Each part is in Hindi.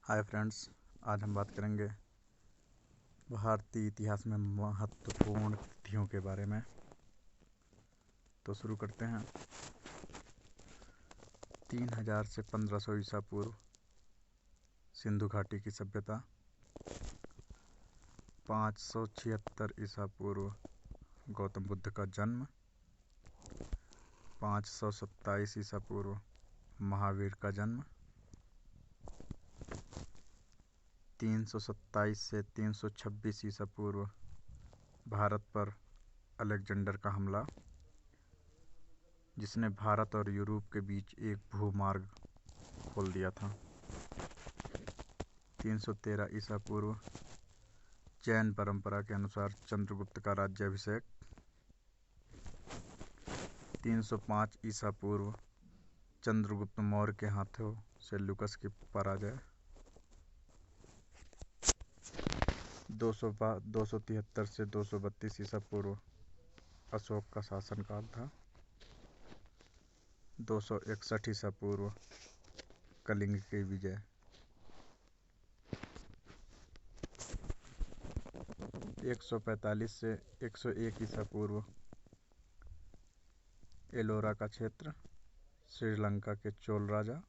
हाय फ्रेंड्स, आज हम बात करेंगे भारतीय इतिहास में महत्वपूर्ण तिथियों के बारे में। तो शुरू करते हैं। 3000 से 1500 ईसा पूर्व सिंधु घाटी की सभ्यता। 576 ईसा पूर्व गौतम बुद्ध का जन्म। 527 ईसा पूर्व महावीर का जन्म। 327 से 326 ईसा पूर्व भारत पर अलेक्जेंडर का हमला, जिसने भारत और यूरोप के बीच एक भूमार्ग खोल दिया था। 313 ईसा पूर्व जैन परंपरा के अनुसार चंद्रगुप्त का राज्याभिषेक। 305 ईसा पूर्व चंद्रगुप्त मौर्य के हाथों सेल्यूकस की पराजय। 273 से 232 ईसा पूर्व अशोक का शासनकाल था। 261 ईसा पूर्व कलिंग की विजय। 145 से 101 ईसा पूर्व एलोरा का क्षेत्र, श्रीलंका के चोल राजा।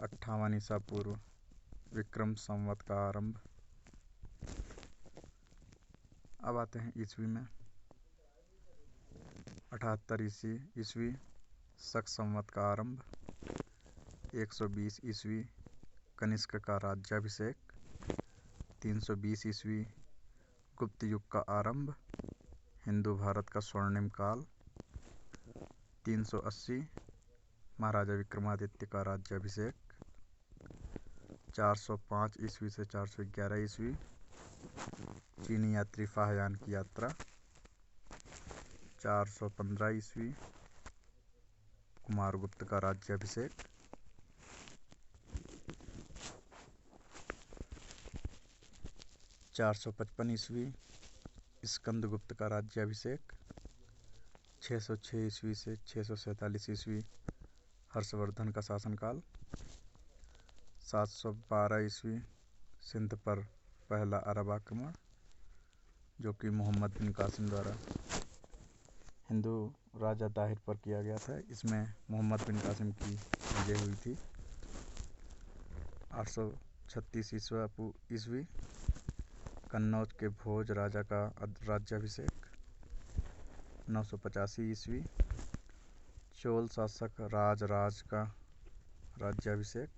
58 ईसा पूर्व विक्रम संवत का आरंभ। अब आते हैं ईस्वी में। 78 ईस्वी शक संवत का आरंभ। 120 ईस्वी कनिष्क का राज्याभिषेक। 320 ईस्वी गुप्त युग का आरंभ, हिंदू भारत का स्वर्णिम काल। 380 महाराजा विक्रमादित्य का राज्याभिषेक। 405 ईस्वी से 411 ईस्वी चीनी यात्री फाहयान की यात्रा। 415 ईस्वी कुमारगुप्त का राज्याभिषेक। 455 ईस्वी स्कंदगुप्त का राज्याभिषेक। 606 ईस्वी से 647 ईस्वी हर्षवर्धन का शासनकाल। 712 ईस्वी सिंध पर पहला अरब आक्रमण, जो कि मोहम्मद बिन कासिम द्वारा हिंदू राजा दाहिर पर किया गया था। इसमें मोहम्मद बिन कासिम की विजय हुई थी। 836 ईस्वी कन्नौज के भोज राजा का राज्याभिषेक। 985 ईस्वी चोल शासक राज का राज्याभिषेक।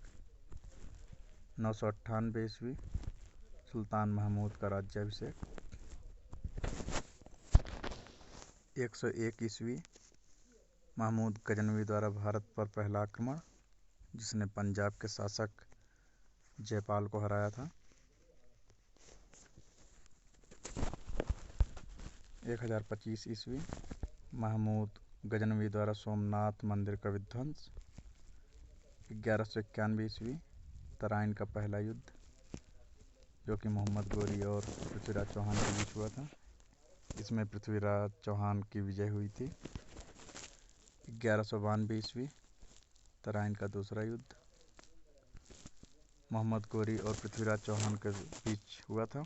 998 ईस्वी सुल्तान महमूद का राज्याभिषेक। 101 ईस्वी महमूद गजनवी द्वारा भारत पर पहला आक्रमण, जिसने पंजाब के शासक जयपाल को हराया था। 1025 ईस्वी महमूद गजनवी द्वारा सोमनाथ मंदिर का विध्वंस। 1191 ईस्वी तराइन का पहला युद्ध, जो कि मोहम्मद गोरी और पृथ्वीराज चौहान के बीच हुआ था। इसमें पृथ्वीराज चौहान की विजय हुई थी। 1192 ईस्वी तराइन का दूसरा युद्ध मोहम्मद गोरी और पृथ्वीराज चौहान के बीच हुआ था,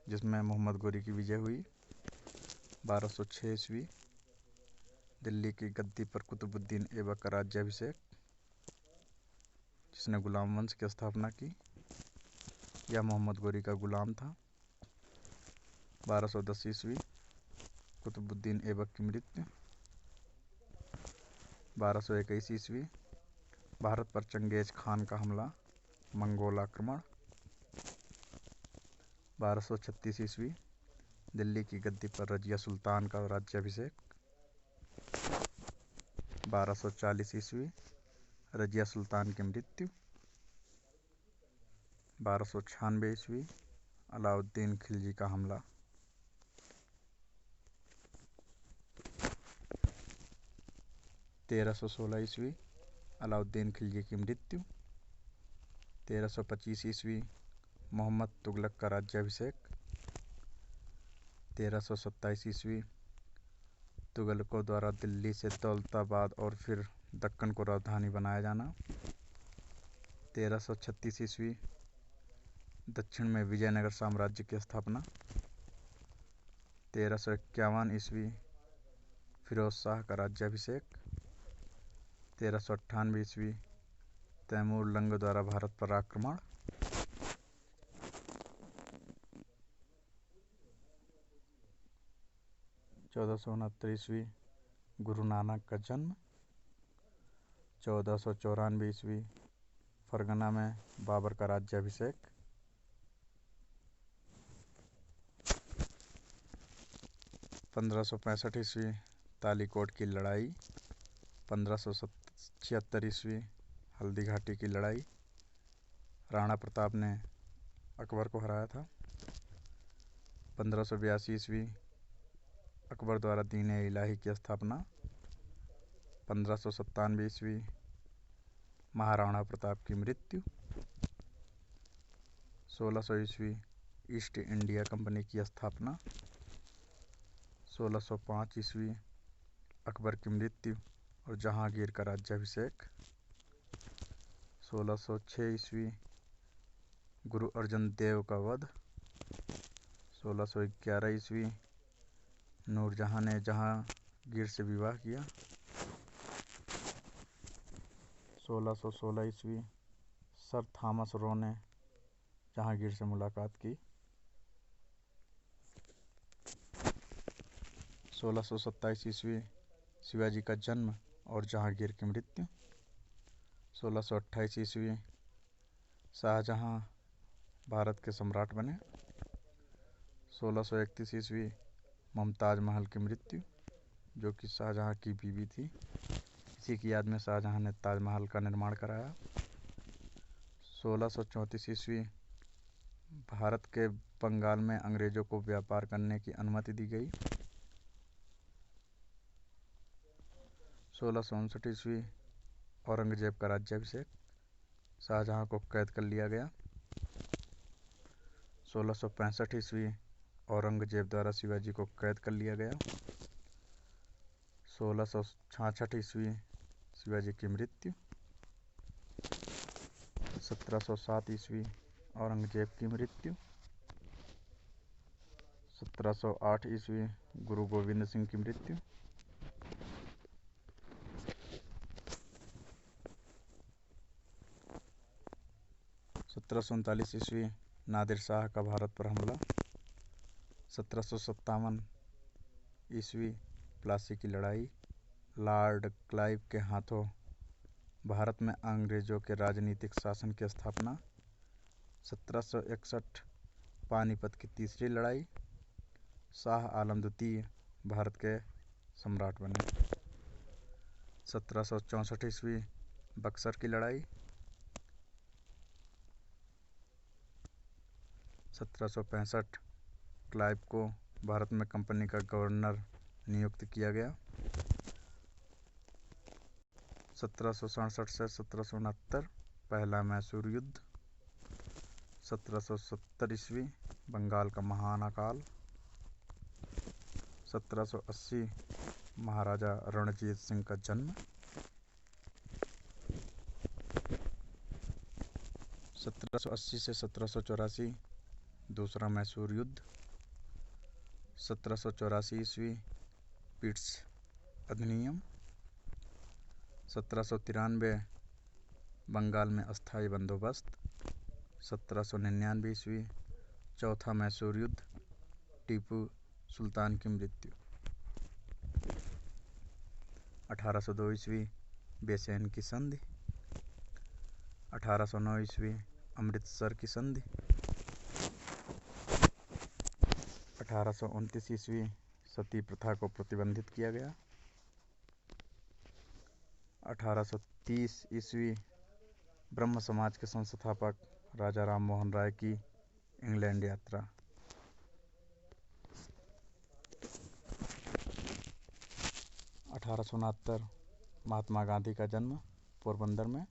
जिसमें मोहम्मद गोरी की विजय हुई। 1206 ईस्वी दिल्ली की गद्दी पर कुतुबुद्दीन ऐबक का राज्याभिषेक, जिसने गुलाम वंश की स्थापना की। यह मोहम्मद गोरी का गुलाम था। 1210 ईस्वी कुतुबुद्दीन ऐबक की मृत्यु। 1221 ईस्वी भारत पर चंगेज खान का हमला, मंगोल आक्रमण। 1236 ईस्वी दिल्ली की गद्दी पर रजिया सुल्तान का राज्याभिषेक। 1240 ईस्वी रजिया सुल्तान की मृत्यु। 1296 ईस्वी अलाउद्दीन खिलजी का हमला। 1316 ईस्वी अलाउद्दीन खिलजी की मृत्यु। 1325 ईस्वी मोहम्मद तुगलक का राज्याभिषेक। 1327 ईस्वी तुगलकों द्वारा दिल्ली से दौलताबाद और फिर दक्कन को राजधानी बनाया जाना। 1336 ईस्वी दक्षिण में विजयनगर साम्राज्य की स्थापना। 1351 ईस्वी फिरोज शाह का राज्याभिषेक। 1398 ईस्वी तैमूर लंग द्वारा भारत पर आक्रमण। 1469 ईस्वी गुरु नानक का जन्म। 1494 ईस्वी फरगना में बाबर का राज्याभिषेक। 1565 ईस्वी तालीकोट की लड़ाई। 1576 ईस्वी हल्दी घाटी की लड़ाई। राणा प्रताप ने अकबर को हराया था। 1582 ईस्वी अकबर द्वारा दीन इलाही की स्थापना। 1597 ईस्वी महाराणा प्रताप की मृत्यु। 1600 ईस्वी ईस्ट इंडिया कंपनी की स्थापना। 1605 ईस्वी अकबर की मृत्यु और जहांगीर का राज्याभिषेक। 1606 ईस्वी गुरु अर्जन देव का वध। 1611 ईस्वी नूरजहां ने जहांगीर से विवाह किया। 1616 ईस्वी सर थॉमस रो ने जहांगीर से मुलाकात की। 1627 ईस्वी शिवाजी का जन्म और जहांगीर की मृत्यु। 1628 ईस्वी शाहजहां भारत के सम्राट बने। 1631 ईस्वी मुमताज महल की मृत्यु, जो कि शाहजहां की बीवी थी। इसी की याद में शाहजहां ने ताजमहल का निर्माण कराया। 1634 ईस्वी भारत के बंगाल में अंग्रेजों को व्यापार करने की अनुमति दी गई। 1659 ईस्वी औरंगजेब का राज्याभिषेक, शाहजहां को कैद कर लिया गया। 1665 ईस्वी औरंगजेब द्वारा शिवाजी को कैद कर लिया गया। 1666 ईस्वी शिवाजी की मृत्यु। 1707 ईस्वी औरंगजेब की मृत्यु। 1708 ईस्वी गुरु गोविंद सिंह की मृत्यु। 1739 ईस्वी नादिर शाह का भारत पर हमला। 1757 ईस्वी प्लासी की लड़ाई, लॉर्ड क्लाइव के हाथों भारत में अंग्रेजों के राजनीतिक शासन की स्थापना। 1761 पानीपत की तीसरी लड़ाई, शाह आलम द्वितीय भारत के सम्राट बने। 1764 ईस्वी बक्सर की लड़ाई। 1765 क्लाइव को भारत में कंपनी का गवर्नर नियुक्त किया गया। 1767 से 1769 पहला मैसूर युद्ध। 1770 ईस्वी बंगाल का महान अकाल। 1780 महाराजा रणजीत सिंह का जन्म। 1780 से 1784 दूसरा मैसूर युद्ध। 1784 ईस्वी पिट्स अधिनियम। 1793 बंगाल में अस्थायी बंदोबस्त। 1799 ईस्वी चौथा मैसूर युद्ध, टीपू सुल्तान की मृत्यु। 1802 ईस्वी बेसेन की संधि। 1809 ईस्वी अमृतसर की संधि। 1829 ईस्वी सती प्रथा को प्रतिबंधित किया गया। 1830 ईस्वी ब्रह्म समाज के संस्थापक राजा राम मोहन राय की इंग्लैंड यात्रा। 1869 महात्मा गांधी का जन्म पोरबंदर में।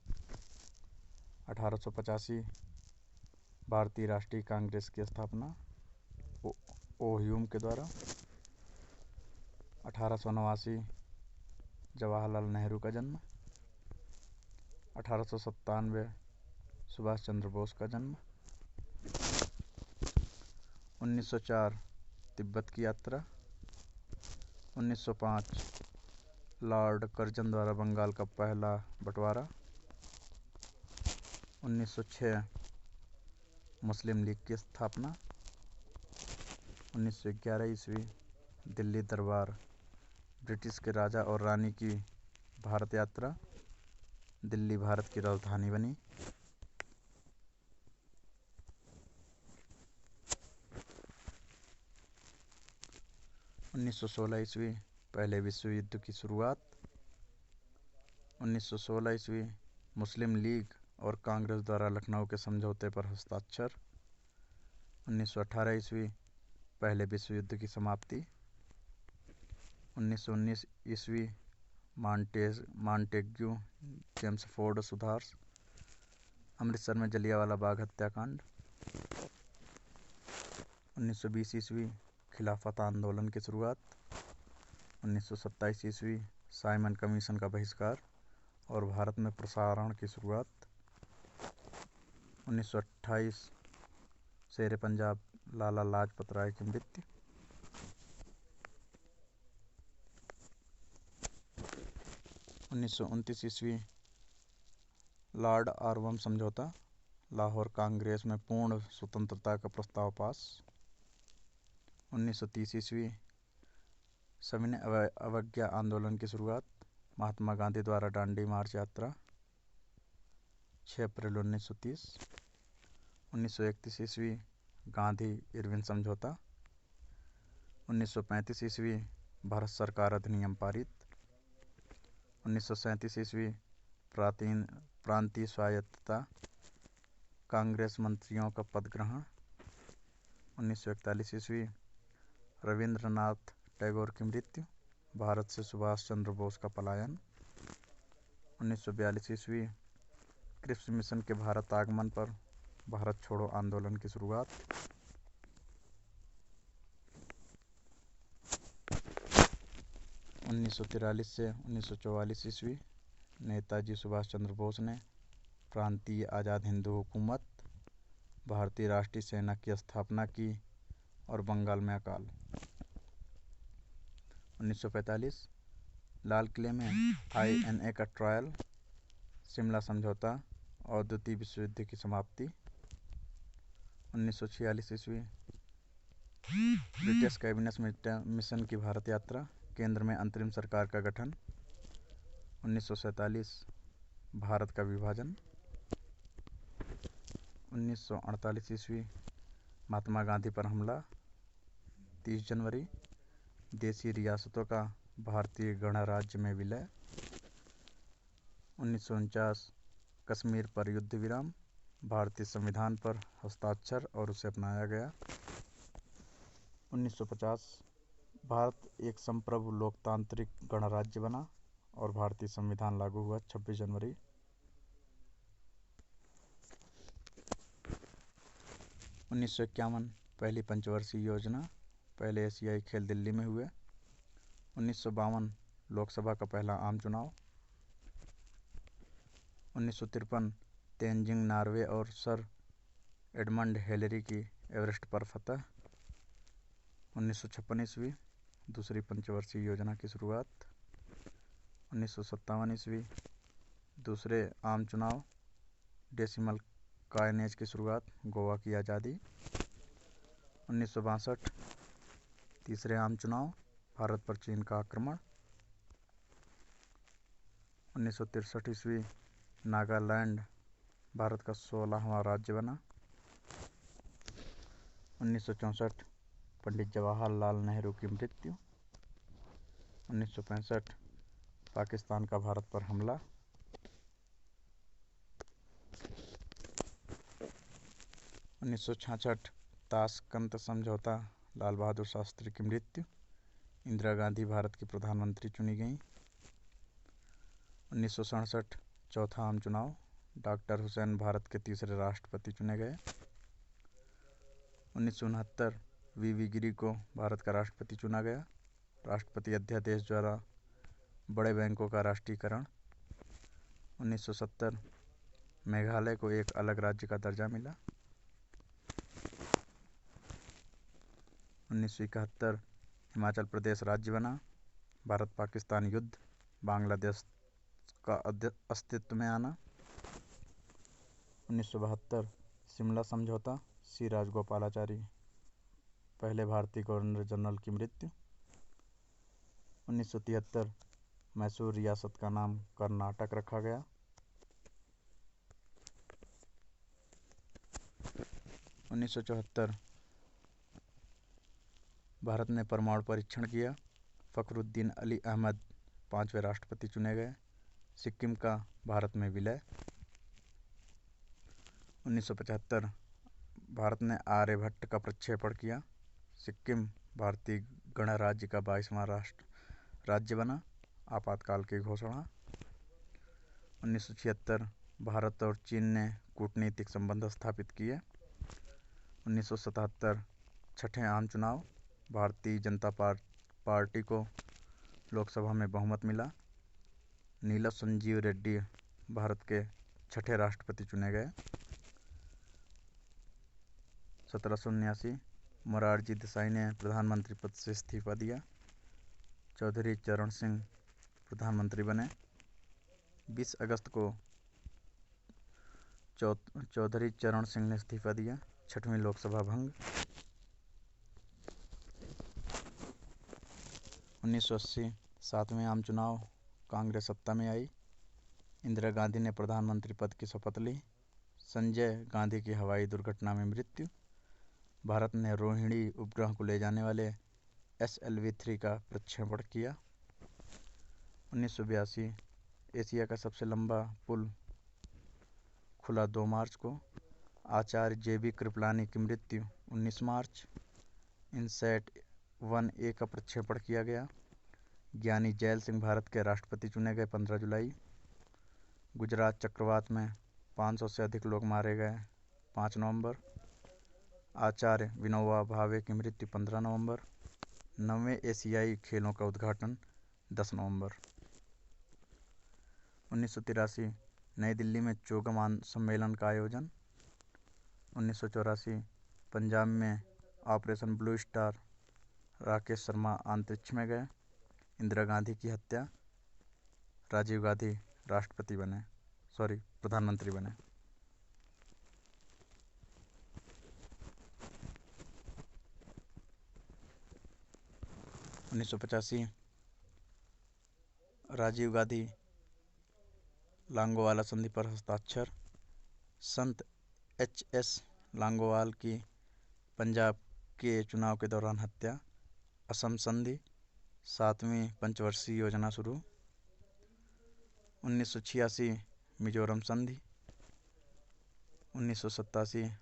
1885 भारतीय राष्ट्रीय कांग्रेस की स्थापना ओह्यूम के द्वारा। 1889 जवाहरलाल नेहरू का जन्म। 1897 सुभाष चंद्र बोस का जन्म। 1904 तिब्बत की यात्रा। 1905 लॉर्ड कर्जन द्वारा बंगाल का पहला बंटवारा। 1906 मुस्लिम लीग की स्थापना। 1911 ईस्वी दिल्ली दरबार ब्रिटिश के राजा और रानी की भारत यात्रा। दिल्ली भारत की राजधानी बनी। 1916 ईस्वी पहले विश्व युद्ध की शुरुआत। 1916 ईस्वी मुस्लिम लीग और कांग्रेस द्वारा लखनऊ के समझौते पर हस्ताक्षर। 1918 ईस्वी पहले विश्व युद्ध की समाप्ति। 1919 ईस्वी मॉन्टेग्यू चेम्सफोर्ड सुधार। अमृतसर में जलियांवाला बाग हत्याकांड। 1920 ईस्वी खिलाफत आंदोलन की शुरुआत। 1927 ईस्वी साइमन कमीशन का बहिष्कार और भारत में प्रसारण की शुरुआत। 1928 शेर पंजाब लाला लाजपत राय की मृत्यु। 1929 ईस्वी लॉर्ड आरवम समझौता। लाहौर कांग्रेस में पूर्ण स्वतंत्रता का प्रस्ताव पास। 1930 ईस्वी सविनय अवज्ञा आंदोलन की शुरुआत। महात्मा गांधी द्वारा दांडी मार्च यात्रा 6 अप्रैल 1930। 1931 ईस्वी गांधी इरविन समझौता। 1935 ईस्वी भारत सरकार अधिनियम पारित। 1937 ईस्वी प्रांतीय स्वायत्तता कांग्रेस मंत्रियों का पद ग्रहण। 1941 ईस्वी रविंद्रनाथ टैगोर की मृत्यु। भारत से सुभाष चंद्र बोस का पलायन। 1942 ईस्वी क्रिप्स मिशन के भारत आगमन पर भारत छोड़ो आंदोलन की शुरुआत। 1943 से 1944 ईस्वी नेताजी सुभाष चंद्र बोस ने प्रांतीय आज़ाद हिंदू हुकूमत भारतीय राष्ट्रीय सेना की स्थापना की और बंगाल में अकाल। 1945 लाल किले में INA का ट्रायल। शिमला समझौता और द्वितीय विश्व युद्ध की समाप्ति। 1946 ईस्वी ब्रिटिश कैबिनेट मिशन की भारत यात्रा, केंद्र में अंतरिम सरकार का गठन। 1947 भारत का विभाजन। 1948 ईस्वी महात्मा गांधी पर हमला। 30 जनवरी देशी रियासतों का भारतीय गणराज्य में विलय। 1949 कश्मीर पर युद्ध विराम, भारतीय संविधान पर हस्ताक्षर और उसे अपनाया गया। 1950 भारत एक संप्रभु लोकतांत्रिक गणराज्य बना और भारतीय संविधान लागू हुआ 26 जनवरी। 1951 पहली पंचवर्षीय योजना, पहले एशियाई खेल दिल्ली में हुए। 1952 लोकसभा का पहला आम चुनाव। 1953 तेंजिंग नॉर्वे और सर एडमंड हिलरी की एवरेस्ट पर फतह। 1956 ईस्वी दूसरी पंचवर्षीय योजना की शुरुआत। 1957 ईस्वी दूसरे आम चुनाव, डेसिमल कॉइनेज की शुरुआत, गोवा की आज़ादी। 1962 तीसरे आम चुनाव, भारत पर चीन का आक्रमण। 1963 ईस्वी नागालैंड भारत का 16वां राज्य बना। 1964 पंडित जवाहरलाल नेहरू की मृत्यु। 1965 पाकिस्तान का भारत पर हमला। 1966 ताशकंद समझौता, लाल बहादुर शास्त्री की मृत्यु। इंदिरा गांधी भारत की प्रधानमंत्री चुनी गईं। 1967 चौथा आम चुनाव, डॉक्टर हुसैन भारत के तीसरे राष्ट्रपति चुने गए। 1969 वी गिरी को भारत का राष्ट्रपति चुना गया। राष्ट्रपति अध्यादेश द्वारा बड़े बैंकों का राष्ट्रीयकरण। 1970 मेघालय को एक अलग राज्य का दर्जा मिला। 1971 हिमाचल प्रदेश राज्य बना। भारत पाकिस्तान युद्ध, बांग्लादेश का अस्तित्व में आना। 1972 शिमला समझौता, सी राजगोपालाचारी पहले भारतीय गवर्नर जनरल की मृत्यु। 1973 मैसूर रियासत का नाम कर्नाटक रखा गया। 1974 भारत ने परमाणु परीक्षण किया। फखरुद्दीन अली अहमद 5वें राष्ट्रपति चुने गए। सिक्किम का भारत में विलय। 1975 भारत ने आर्यभट्ट का प्रक्षेपण किया। सिक्किम भारतीय गणराज्य का 22वां राज्य बना। आपातकाल की घोषणा। 1976 भारत और चीन ने कूटनीतिक संबंध स्थापित किए। 1977 छठे आम चुनाव, भारतीय जनता पार्टी को लोकसभा में बहुमत मिला। नीला संजीव रेड्डी भारत के छठे राष्ट्रपति चुने गए। 1779 मोरारजी देसाई ने प्रधानमंत्री पद से इस्तीफा दिया। चौधरी चरण सिंह प्रधानमंत्री बने। 20 अगस्त को चौधरी चरण सिंह ने इस्तीफा दिया। 6वीं लोकसभा भंग। 1980 7वें आम चुनाव, कांग्रेस सत्ता में आई। इंदिरा गांधी ने प्रधानमंत्री पद की शपथ ली। संजय गांधी की हवाई दुर्घटना में मृत्यु। भारत ने रोहिणी उपग्रह को ले जाने वाले SLV-3 का प्रक्षेपण किया। 1982 एशिया का सबसे लंबा पुल खुला 2 मार्च को। आचार्य JB कृपलानी की मृत्यु 19 मार्च। इनसैट 1A का प्रक्षेपण किया गया। ज्ञानी जैल सिंह भारत के राष्ट्रपति चुने गए 15 जुलाई। गुजरात चक्रवात में 500 से अधिक लोग मारे गए 5 नवंबर। आचार्य विनोबा भावे की मृत्यु 15 नवंबर। 9वें एशियाई खेलों का उद्घाटन 10 नवंबर। 1983 नई दिल्ली में चोगम सम्मेलन का आयोजन। 1984 पंजाब में operation blue star, Rakesh Sharma अंतरिक्ष में गए। इंदिरा गांधी की हत्या, राजीव गांधी प्रधानमंत्री बने। 1985 राजीव गांधी लांगोवाला संधि पर हस्ताक्षर। संत HS लांगोवाल की पंजाब के चुनाव के दौरान हत्या। असम संधि, 7वीं पंचवर्षीय योजना शुरू। 1986 मिजोरम संधि। 1987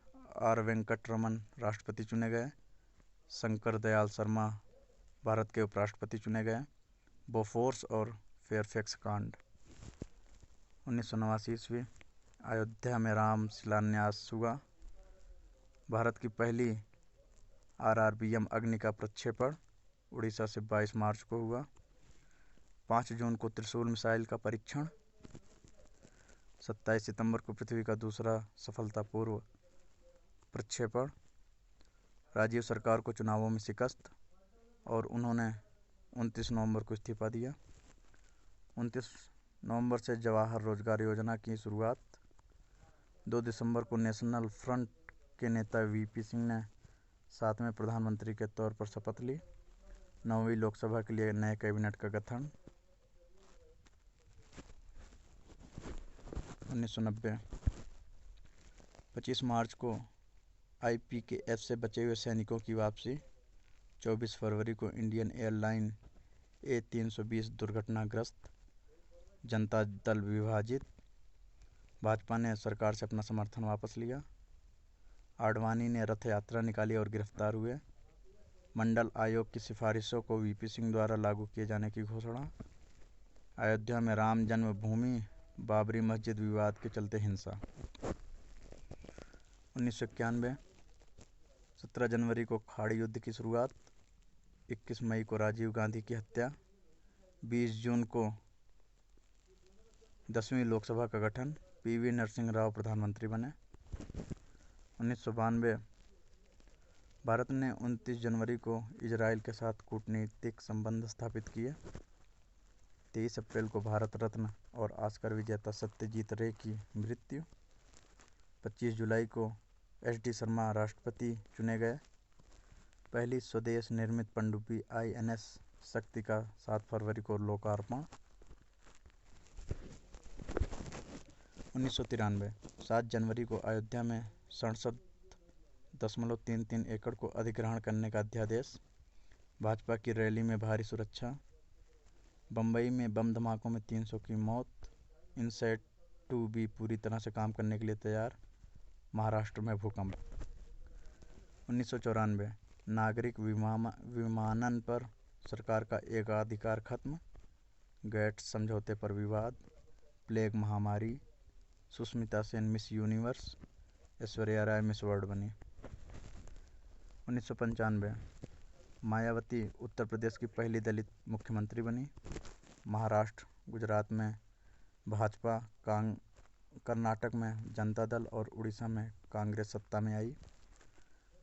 R वेंकट रमन राष्ट्रपति चुने गए। शंकर दयाल शर्मा भारत के उपराष्ट्रपति चुने गए। बोफोर्स और फेयरफैक्स कांड। 1989 ईस्वी अयोध्या में राम शिलान्यास हुआ। भारत की पहली RRBM अग्नि का प्रक्षेपण उड़ीसा से 22 मार्च को हुआ। 5 जून को त्रिशूल मिसाइल का परीक्षण। 27 सितंबर को पृथ्वी का दूसरा सफलतापूर्व प्रक्षेपण। राजीव सरकार को चुनावों में शिकस्त और उन्होंने 29 नवंबर को इस्तीफा दिया। 29 नवंबर से जवाहर रोजगार योजना की शुरुआत। 2 दिसंबर को नेशनल फ्रंट के नेता VP सिंह ने 7वें प्रधानमंत्री के तौर पर शपथ ली। 9वीं लोकसभा के लिए नए कैबिनेट का गठन। 1990 25 मार्च को IPKF से बचे हुए सैनिकों की वापसी। 24 फरवरी को इंडियन एयरलाइन A320 दुर्घटनाग्रस्त। जनता दल विभाजित। भाजपा ने सरकार से अपना समर्थन वापस लिया। आडवाणी ने रथ यात्रा निकाली और गिरफ्तार हुए। मंडल आयोग की सिफारिशों को VP सिंह द्वारा लागू किए जाने की घोषणा। अयोध्या में राम जन्मभूमि बाबरी मस्जिद विवाद के चलते हिंसा। 1991 17 जनवरी को खाड़ी युद्ध की शुरुआत। 21 मई को राजीव गांधी की हत्या। 20 जून को 10वीं लोकसभा का गठन। PV नरसिंह राव प्रधानमंत्री बने। 1992 भारत ने 29 जनवरी को इजराइल के साथ कूटनीतिक संबंध स्थापित किए। 23 अप्रैल को भारत रत्न और ऑस्कर विजेता सत्यजीत रे की मृत्यु। 25 जुलाई को SD शर्मा राष्ट्रपति चुने गए। पहली स्वदेश निर्मित पनडुब्बी INS शक्ति का 7 फरवरी को लोकार्पण। 1993 7 जनवरी को अयोध्या में 67.33 एकड़ को अधिग्रहण करने का अध्यादेश। भाजपा की रैली में भारी सुरक्षा। बम्बई में बम धमाकों में 300 की मौत। इनसैट 2B पूरी तरह से काम करने के लिए तैयार। महाराष्ट्र में भूकंप। 1994 नागरिक विमानन पर सरकार का एकाधिकार खत्म। गेट्स समझौते पर विवाद। प्लेग महामारी। Sushmita Sen Miss Universe. Aishwarya Rai Miss World बनी। 1995 मायावती उत्तर प्रदेश की पहली दलित मुख्यमंत्री बनी। महाराष्ट्र गुजरात में भाजपा, कर्नाटक में जनता दल और उड़ीसा में कांग्रेस सत्ता में आई।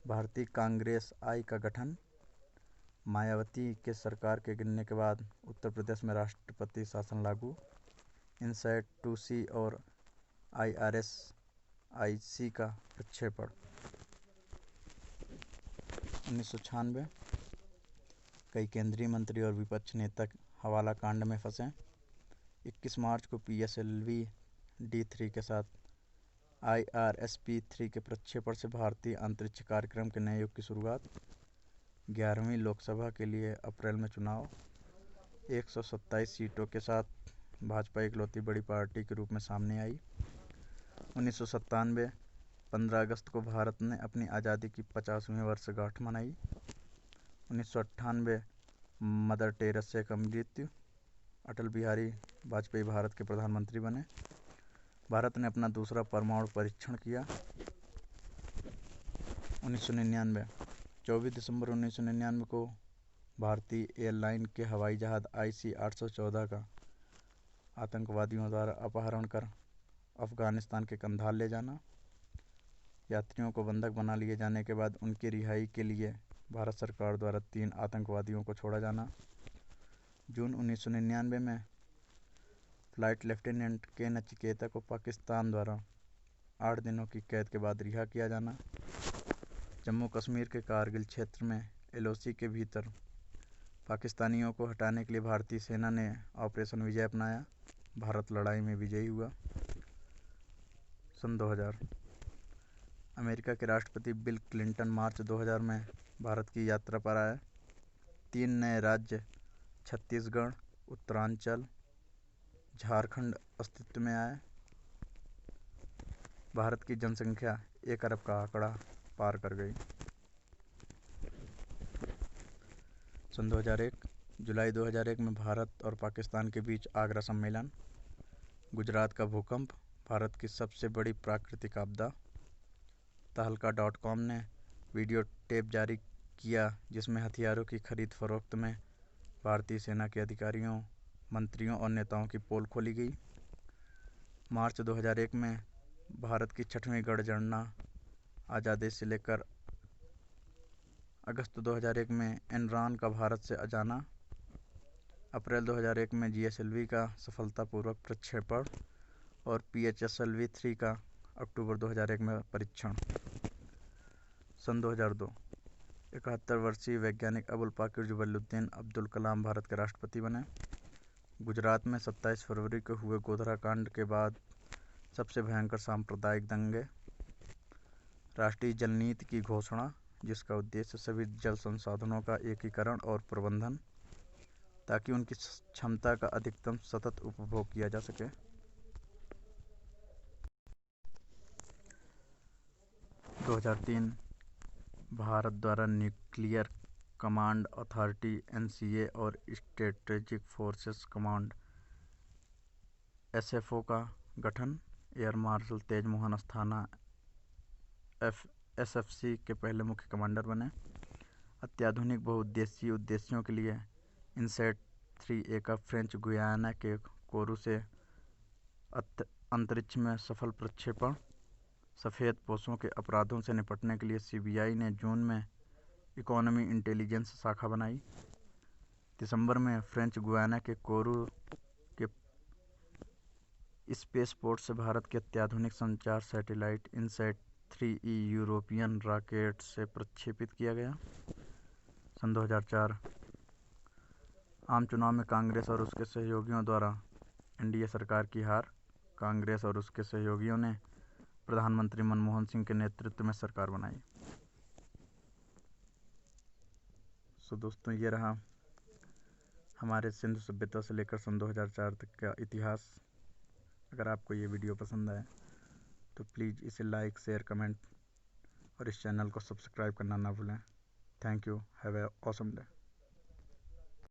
भारतीय कांग्रेस आई का गठन। मायावती के सरकार के गिरने के बाद उत्तर प्रदेश में राष्ट्रपति शासन लागू। इनसैट 2C और IRS-IC का प्रक्षेपण। 1996 कई केंद्रीय मंत्री और विपक्ष नेता हवाला कांड में फंसे। 21 मार्च को PSLV D3 के साथ IRSP-3 के प्रक्षेपण से भारतीय अंतरिक्ष कार्यक्रम के नए युग की शुरुआत। 11वीं लोकसभा के लिए अप्रैल में चुनाव। 127 सीटों के साथ भाजपा इकलौती बड़ी पार्टी के रूप में सामने आई। 1997 15 अगस्त को भारत ने अपनी आज़ादी की 50वीं वर्षगांठ मनाई। 1998 मदर टेरेसा का मृत्यु। अटल बिहारी वाजपेयी भारत के प्रधानमंत्री बने। भारत ने अपना दूसरा परमाणु परीक्षण किया। 1999 24 दिसंबर 1999 को भारतीय एयरलाइन के हवाई जहाज़ IC-814 का आतंकवादियों द्वारा अपहरण कर अफगानिस्तान के कंधार ले जाना। यात्रियों को बंधक बना लिए जाने के बाद उनकी रिहाई के लिए भारत सरकार द्वारा 3 आतंकवादियों को छोड़ा जाना। जून 1999 में फ्लाइट लेफ्टिनेंट के नचिकेता को पाकिस्तान द्वारा 8 दिनों की कैद के बाद रिहा किया जाना। जम्मू कश्मीर के कारगिल क्षेत्र में LOC के भीतर पाकिस्तानियों को हटाने के लिए भारतीय सेना ने ऑपरेशन विजय अपनाया। भारत लड़ाई में विजयी हुआ। सन 2000 अमेरिका के राष्ट्रपति बिल क्लिंटन मार्च 2000 में भारत की यात्रा पर आए। 3 नए राज्य छत्तीसगढ़, उत्तरांचल, झारखंड अस्तित्व में आए। भारत की जनसंख्या 1 अरब का आंकड़ा पार कर गई। सन 2001 जुलाई 2001 में भारत और पाकिस्तान के बीच आगरा सम्मेलन। गुजरात का भूकंप भारत की सबसे बड़ी प्राकृतिक आपदा। तहलका.com ने वीडियो टेप जारी किया जिसमें हथियारों की खरीद फरोख्त में भारतीय सेना के अधिकारियों, मंत्रियों और नेताओं की पोल खोली गई। मार्च 2001 में भारत की 6वीं गणगणना आज़ादी से लेकर अगस्त 2001 में एनरॉन का भारत से जाना। अप्रैल 2001 में GSLV का सफलतापूर्वक प्रक्षेपण और PHSLV-3 का अक्टूबर 2001 में परीक्षण। सन 2002 71 वर्षीय वैज्ञानिक अबुल पाकिर जुबैनुद्दीन अब्दुल कलाम भारत के राष्ट्रपति बने। गुजरात में 27 फरवरी को हुए गोधरा कांड के बाद सबसे भयंकर सांप्रदायिक दंगे। राष्ट्रीय जल नीति की घोषणा जिसका उद्देश्य सभी जल संसाधनों का एकीकरण और प्रबंधन ताकि उनकी क्षमता का अधिकतम सतत उपभोग किया जा सके। 2003 भारत द्वारा न्यूक्लियर कमांड अथॉरिटी NCA और स्ट्रेटेजिक फोर्सेस कमांड SFO का गठन। एयर मार्शल तेज मोहन अस्थाना SFC के पहले मुख्य कमांडर बने। अत्याधुनिक बहुउद्देशीय उद्देश्यों के लिए इनसैट 3A का फ्रेंच गुयाना के कोरू से अंतरिक्ष में सफल प्रक्षेपण। सफ़ेद पोशों के अपराधों से निपटने के लिए सीबीआई ने जून में इकोनॉमी इंटेलिजेंस शाखा बनाई। दिसंबर में फ्रेंच गुयाना के कोरू के स्पेसपोर्ट से भारत के अत्याधुनिक संचार satellite INSAT 3E European rocket से प्रक्षेपित किया गया। सन 2004 आम चुनाव में कांग्रेस और उसके सहयोगियों द्वारा एनडीए सरकार की हार। कांग्रेस और उसके सहयोगियों ने प्रधानमंत्री मनमोहन सिंह के नेतृत्व में सरकार बनाई। सो दोस्तों, ये रहा हमारे सिंधु सभ्यता से लेकर सन 2004 तक का इतिहास। अगर आपको ये वीडियो पसंद आए तो प्लीज़ इसे लाइक, शेयर, कमेंट और इस चैनल को सब्सक्राइब करना ना भूलें। Thank you. Have a awesome day.